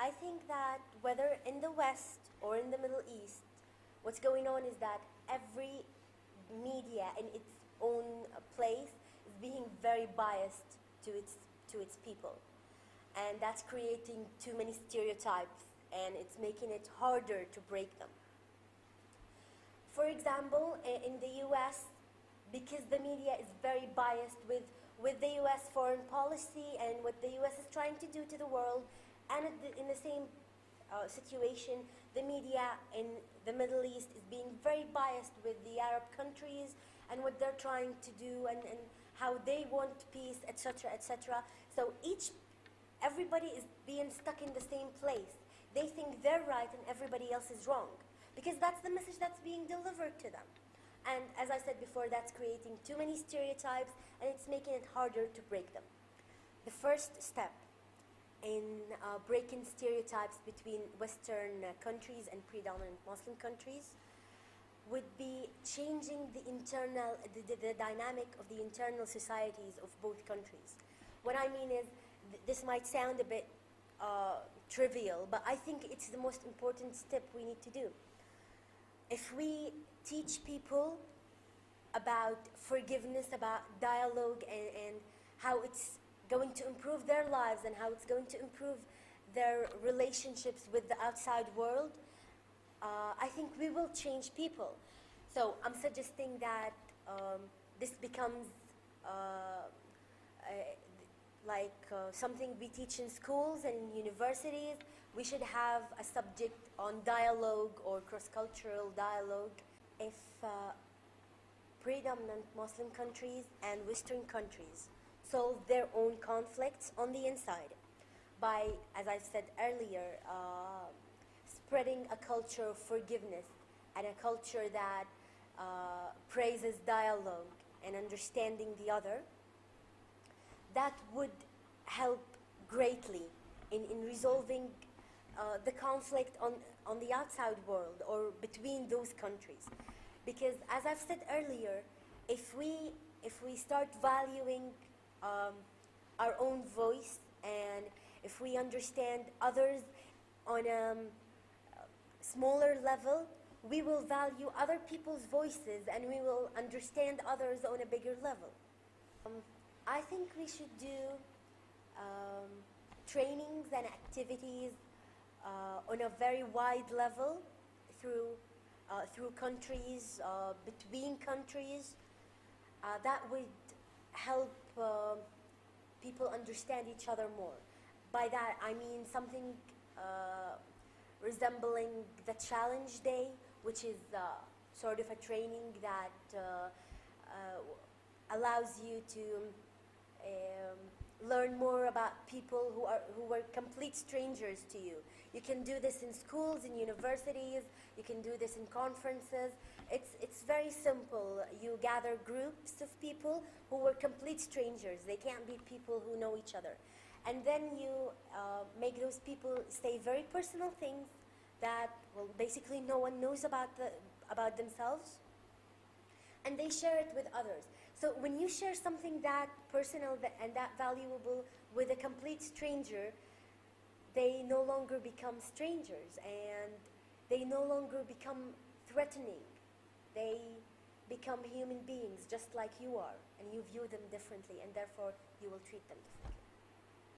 I think that whether in the West or in the Middle East, what's going on is that every media in its own place is being very biased to its people. And that's creating too many stereotypes, and it's making it harder to break them. For example, in the US, because the media is very biased with the US foreign policy and what the US is trying to do to the world, and in the same situation, the media in the Middle East is being very biased with the Arab countries and what they're trying to do and how they want peace, etc., etc. So everybody is being stuck in the same place. They think they're right and everybody else is wrong, because that's the message that's being delivered to them. And as I said before, that's creating too many stereotypes, and it's making it harder to break them. The first step in breaking stereotypes between Western countries and predominant Muslim countries would be changing the dynamic of the internal societies of both countries. What I mean is, this might sound a bit trivial, but I think it's the most important step we need to do. If we teach people about forgiveness, about dialogue, and how it's going to improve their lives and how it's going to improve their relationships with the outside world, I think we will change people. So I'm suggesting that this becomes something we teach in schools and in universities. We should have a subject on dialogue or cross-cultural dialogue. If predominant Muslim countries and Western countries solve their own conflicts on the inside by, as I said earlier, spreading a culture of forgiveness and a culture that praises dialogue and understanding the other, that would help greatly in resolving the conflict on the outside world or between those countries. Because as I've said earlier, if we start valuing our own voice, and if we understand others on a smaller level, we will value other people's voices and we will understand others on a bigger level. I think we should do trainings and activities on a very wide level through countries, between countries. That would help people understand each other more. By that I mean something resembling the Challenge Day, which is sort of a training that allows you to learn more about people who were complete strangers to you. You can do this in schools, in universities, you can do this in conferences. It's very simple. You gather groups of people who were complete strangers. They can't be people who know each other. And then you make those people say very personal things that, well, basically no one knows about themselves, and they share it with others. So when you share something that personal and that valuable with a complete stranger, they no longer become strangers and they no longer become threatening. They become human beings just like you are, and you view them differently, and therefore you will treat them differently.